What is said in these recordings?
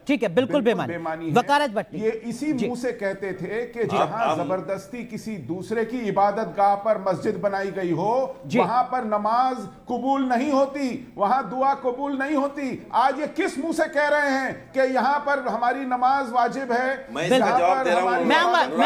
ठीक है, बिल्कुल बेमानी वकालत भट्टी ये इसी मुंह से कहते थे कि जहां जबरदस्ती किसी दूसरे की इबादत गाह पर मस्जिद बनाई गई हो वहां पर नमाज कबूल नहीं होती, वहां दुआ कबूल नहीं होती। आज ये किस मुंह से कह रहे हैं कि यहां पर हमारी नमाज वाजिब है? मैं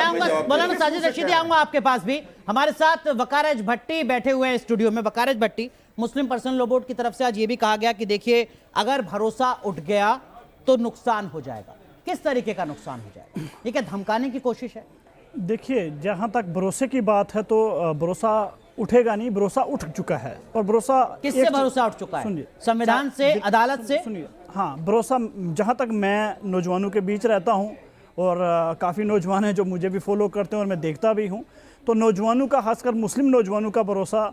आऊंगा मौलाना साजिद रशीदी, आऊंगा आपके पास भी। हमारे साथ वकारज भट्टी बैठे हुए हैं स्टूडियो में। वकारज भट्टी, मुस्लिम पर्सनल लॉ बोर्ड की तरफ से आज ये भी कहा गया कि देखिए अगर भरोसा उठ गया तो नुकसान हो जाएगा। किस तरीके का नुकसान हो जाएगा? ये क्या धमकाने की कोशिश है? देखिए, जहां तक भरोसे की बात है तो भरोसा उठेगा नहीं, भरोसा उठ चुका है। और भरोसा किससे भरोसा उठ चुका है? संविधान से, अदालत से? सुनिए, हाँ, भरोसा जहां तक मैं नौजवानों के बीच रहता हूं और काफ़ी नौजवान हैं जो मुझे भी फॉलो करते हैं और मैं देखता भी हूं, तो नौजवानों का, खासकर मुस्लिम नौजवानों का भरोसा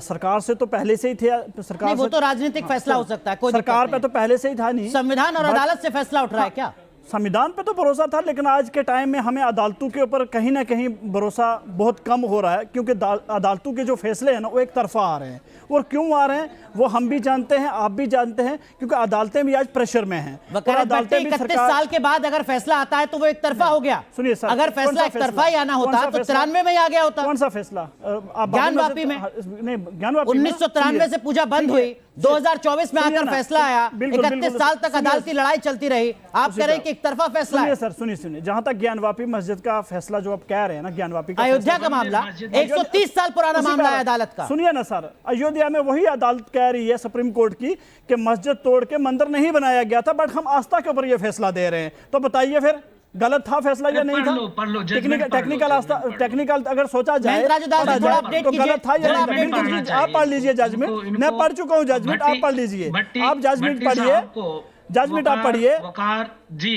सरकार से तो पहले से ही थे। सरकार नहीं, वो तो राजनीतिक फैसला हो सकता है, कोई सरकार पे तो पहले से ही था नहीं। संविधान और अदालत से फैसला उठ रहा है क्या? संविधान पे तो भरोसा था, लेकिन आज के टाइम में हमें अदालतों के ऊपर कहीं ना कहीं भरोसा बहुत कम हो रहा है, क्योंकि अदालतों के जो फैसले हैं ना वो एक तरफा आ रहे हैं। और क्यों आ रहे हैं वो हम भी जानते हैं, आप भी जानते हैं, क्योंकि अदालतें भी आज प्रेशर में हैं। अदालतें भी 31 साल के बाद अगर फैसला आता है तो वो एक तरफा हो गया। सुनिए सर, अगर फैसला एक तरफा ही आना होता तो 93 में ही आ गया होता। कौन सा फैसला? ज्ञानवापी में? नहीं, ज्ञानवापी 1993 से पूजा बंद हुई, 2024 में आकर फैसला आया। 31 साल तक अदालती लड़ाई चलती रही। आप कह रहे हैं कि एक तरफा फैसला है। सर सुनिए, जहां तक ज्ञानवापी मस्जिद का फैसला जो आप कह रहे हैं ना, ज्ञानवापी का अयोध्या का मामला 130 साल पुराना मामला है अदालत का। सुनिए ना सर, अयोध्या में वही अदालत कह रही है, सुप्रीम कोर्ट की, कि मस्जिद तोड़ के मंदिर नहीं बनाया गया था, बट हम आस्था के ऊपर ये फैसला दे रहे हैं। तो बताइए फिर गलत था फैसला या नहीं था? टेक्निकल अगर सोचा जाए तो गलत था या नहीं? आप पढ़ लीजिए जजमेंट, मैं पढ़ चुका हूँ जजमेंट, आप पढ़ लीजिए। आप जजमेंट पढ़िए, जजमेंट आप पढ़िए। जी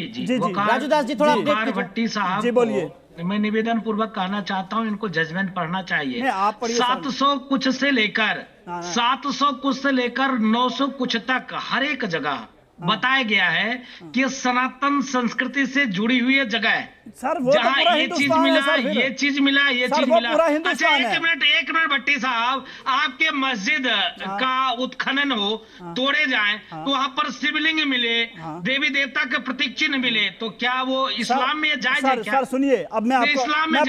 राजूदास जी, थोड़ा भट्टी साहब जी बोलिए। मैं निवेदन पूर्वक कहना चाहता हूं, इनको जजमेंट पढ़ना चाहिए। आप पढ़िए। 700 कुछ से लेकर 700 कुछ से लेकर 900 कुछ तक हर एक जगह बताया गया है कि सनातन संस्कृति से जुड़ी हुई ये जगह है, सर, वो जहाँ तो पूरा ये चीज मिला, ये चीज मिला, ये चीज मिला। अच्छा, एक मिनट भट्टी साहब, आपके मस्जिद का उत्खनन हो, तोड़े जाए तो वहां पर शिवलिंग मिले, देवी देवता के प्रतीक चिन्ह मिले, तो क्या वो इस्लाम में जायज है क्या? सर सुनिए, अब मैं आपको इस्लाम में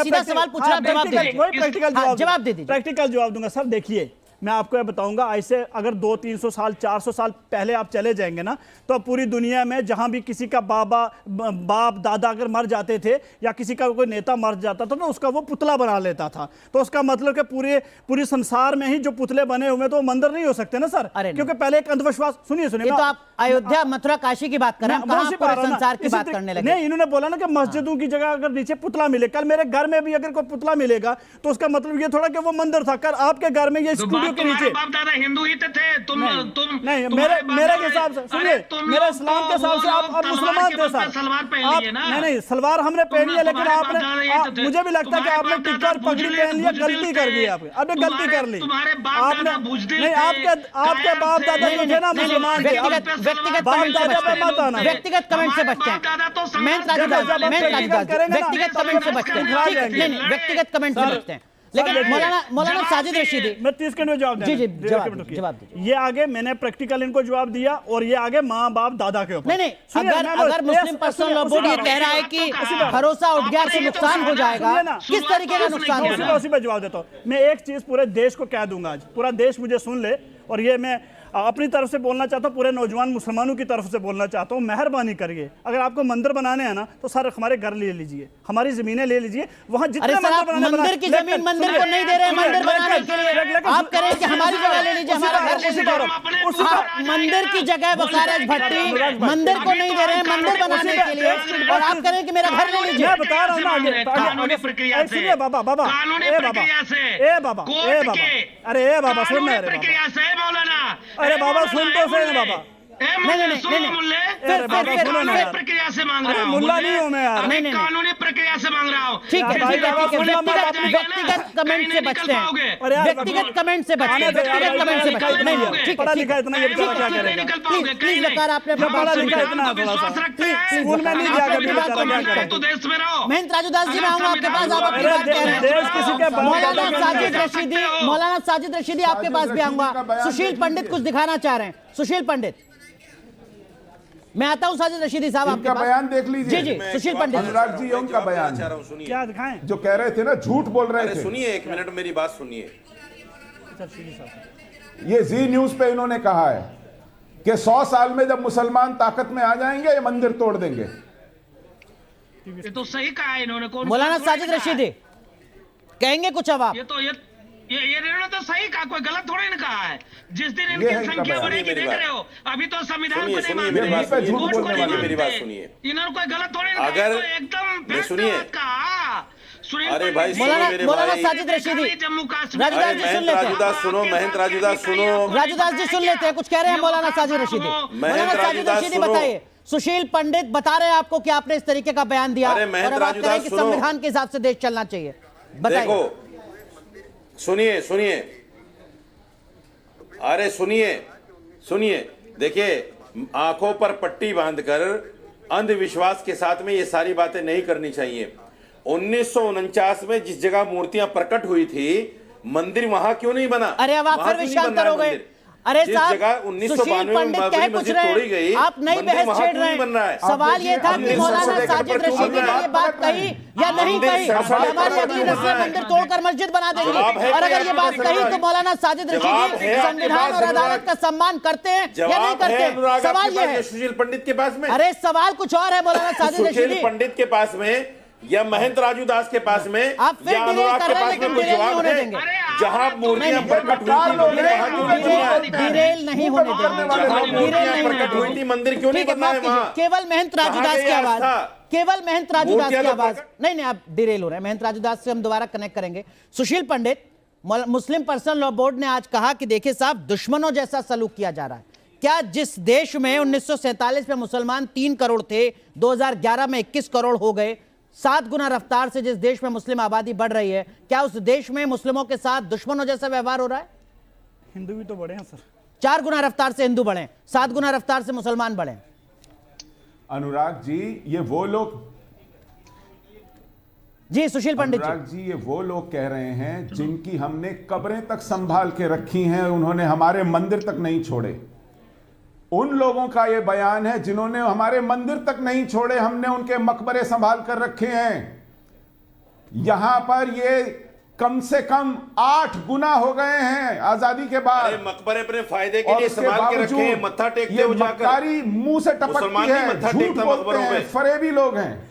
सीधा सवाल पूछ रहा हूं, जवाब दे दीजिए। प्रैक्टिकल जवाब दूंगा। सर देखिए, मैं आपको यह बताऊंगा, ऐसे अगर 200-300 साल 400 साल पहले आप चले जाएंगे ना, तो पूरी दुनिया में जहां भी किसी का बाप दादा अगर मर जाते थे या किसी का कोई नेता मर जाता था तो उसका वो पुतला बना लेता था। तो उसका मतलब कि पूरे संसार में ही जो पुतले बने हुए तो वो मंदिर नहीं हो सकते ना सर, क्योंकि पहले एक अंधविश्वास। सुनिए तो आप अयोध्या मथुरा काशी की बात कर रहे हैं, संसार की बात करने लगे। नहीं, इन्होंने बोला ना कि मस्जिदों की जगह अगर नीचे पुतला मिले, कल मेरे घर में भी अगर कोई पुतला मिलेगा तो उसका मतलब ये थोड़ा कि वो मंदिर था। कल आपके घर में ये के नीचे बाप दादा हिंदू ही थे, तुम नहीं, मेरे हिसाब से सुनिए, मेरे इस्लाम के हिसाब से आप मुसलमान थे सर। सलवार पहन ली है ना? नहीं, सलवार हमने पहनी है, लेकिन आपने, मुझे भी लगता है कि आपने टिक्का और पगड़ी पहन लिया, गलती कर दी आपने, अबे गलती कर ली आपने। नहीं, आपके बाप दादा जो थे ना मुसलमान थे। व्यक्तिगत कमेंट से बचते हैं, व्यक्तिगत कमेंट से बचते हैं, व्यक्तिगत कमेंट से बचते हैं। लेकिन मौलाना साजिद रशीदी, मैं 30 सेकंड में जवाब जवाब दीजिए। ये आगे मैंने प्रैक्टिकल इनको जवाब दिया और ये आगे माँ बाप दादा के ऊपर। नहीं, अगर मुस्लिम पर्सनल लॉ बोर्ड ये कह रहा है कि भरोसा उठ गया तो नुकसान हो जाएगा, किस तरीके का नुकसान होगा? उसी पे जवाब देता हूँ मैं। एक चीज पूरे देश को कह दूंगा, आज पूरा देश मुझे सुन ले, और ये मैं अपनी तरफ से बोलना चाहता हूँ, पूरे नौजवान मुसलमानों की तरफ से बोलना चाहता हूँ, मेहरबानी करिए, अगर आपको मंदिर बनाने हैं ना तो सर हमारे घर ले लीजिए, हमारी जमीनें ले लीजिए, वहाँ जितने मंदिर की जमीन मंदिर को नहीं दे रहे हैं मंदिर बनाने के लिए, आप कह रहे हैं कि हमारी जगह ले लीजिए, हमारा घर ले लीजिए। मंदिर की जगह वकारज भट्टी मंदिर को नहीं दे रहे हैं मंदिर बनाने के लिए, और आप कह रहे हैं कि मेरा घर ले लीजिए। मैं बता रहा हूँ ना, सुनिए बाबा, अरे ए बाबा सुन, अरे बाबा सुन तो सही ना बाबा, सुनो मुल्ले, कानूनी प्रक्रिया से मांग रहा हूँ। मुल्ला नहीं हूँ मैं यार। नहीं, कानूनी प्रक्रिया से मांग रहा हूँ। ठीक है, व्यक्तिगत कमेंट से बचते हैं, व्यक्तिगत कमेंट से बचते हैं, व्यक्तिगत कमेंट से बचते हैं। नहीं, ठीक पढ़ा है, लिखा इतना ये बेचारा क्या करेगा? प्लीज वकार आपने अपना पढ़ा लिखा इतना है थोड़ा सा, स्कूल में नहीं दिया कभी बेचारा क्या करेगा? तो देश में रहो। महेंद्र राजूदास जी, मैं आऊंगा आपके पास, आप अपनी बात कह रहे हैं। देश किसी के मौलाना साजिद रशीदी आपके पास भी आऊंगा। सुशील पंडित कुछ दिखाना चाह रहे हैं। सुशील पंडित, मैं आता हूं साजिद रशीदी साहब आपके पास। बयान देख लीजिए। जी जी, सुशील पंडित। अनुराग जी, उनका बयान क्या दिखाएं? जो कह रहे थे ना, झूठ बोल रहे थे। सुनिए, एक मिनट मेरी बात सुनिए। ये जी न्यूज पे इन्होंने कहा है कि 100 साल में जब मुसलमान ताकत में आ जाएंगे ये मंदिर तोड़ देंगे। ये तो सही कहा है इन्होंने। कौन मौलाना साजिद रशीदी कहेंगे कुछ अब आप? ये इन्होंने तो सही कहा, कोई गलत थोड़ी ना कहा है। जिस दिन इनकी संख्या बढ़ेगी, देख रहे हो, अभी तो संविधान को नहीं मानते, वोट को नहीं मानते। मेरी बात सुनिए। इन्होंने कोई गलत थोड़ी ना अगर कहा, एकदम सुनिए, कहा। अरे भाई मौलाना साजिद रशीदी, जम्मू कश्मीर, राजूदास जी सुन लेते हैं। राजूदास सुनो, महेंद्र राजूदास सुनो। राजूदास जी सुन लेते हैं, कुछ कह रहे हैं मौलाना साजिद रशीदी। मौलाना साजिद रशीदी बताइए, सुशील पंडित बता रहे हैं आपको कि आपने इस तरीके का बयान दिया और अब आप कह रहे हैं कि संविधान के हिसाब से देश चलना चाहिए। बताइए। देखो, सुनिए सुनिए, अरे सुनिए सुनिए, देखिए, आंखों पर पट्टी बांधकर अंधविश्वास के साथ में ये सारी बातें नहीं करनी चाहिए। 1949 में जिस जगह मूर्तियां प्रकट हुई थी, मंदिर वहां क्यों नहीं बना? अरे अब आप फिर विषयांतर हो गए। अरे साहब, सुशील पंडित कह कुछ रहे हैं, आप नई बहस छेड़ रहे हैं। सवाल ये था कि मौलाना साजिद रशीदी ने ये बात कही या नहीं कही। हमारी अगली नस्लें मंदिर तोड़कर मस्जिद बना देंगी, और अगर ये बात कही तो मौलाना साजिद रशीदी संविधान और अदालत का सम्मान करते हैं या नहीं करते? सवाल ये है। सुशील पंडित के पास में, अरे सवाल कुछ और है मौलाना साजिद रशीदी। सुशील पंडित के पास में या महेंद्र राजूदास के पास में आप फिर या अनुराग के पास में कोई जवाब है? जहाँ मूर्तियां प्रकट हुई थी, डिरेल नहीं होने देंगे। मंदिर क्यों नहीं बनना है वहाँ? केवल महेंद्र राजूदास की आवाज, केवल महेंद्र राजूदास की आवाज। नहीं, आप डिरेल हो रहे हैं। महेंद्र राजूदास से हम दोबारा कनेक्ट करेंगे। सुशील पंडित, मुस्लिम पर्सनल लॉ बोर्ड ने आज कहा कि देखिए साहब, दुश्मनों जैसा सलूक किया जा रहा है। क्या जिस देश में 1947 में मुसलमान 3 करोड़ थे, 2011 में 21 करोड़ हो गए, 7 गुना रफ्तार से जिस देश में मुस्लिम आबादी बढ़ रही है, क्या उस देश में मुस्लिमों के साथ दुश्मनों जैसा व्यवहार हो रहा है? हिंदू भी तो बढ़े हैं सर। 4 गुना रफ्तार से हिंदू बढ़े, 7 गुना रफ्तार से मुसलमान बढ़े। अनुराग जी, ये वो लोग, जी सुशील पंडित जी, अनुराग जी, ये वो लोग कह रहे हैं जिनकी हमने कब्रें तक संभाल के रखी हैं, उन्होंने हमारे मंदिर तक नहीं छोड़े। उन लोगों का ये बयान है जिन्होंने हमारे मंदिर तक नहीं छोड़े, हमने उनके मकबरे संभाल कर रखे हैं। यहां पर ये कम से कम 8 गुना हो गए हैं आजादी के बाद। मकबरे अपने फायदे के लिए संभाल के रखे हैं, मत्था टेकते हो जाकर। मुंह से टपकती है, झूठ बोलते हैं, फरेबी लोग हैं।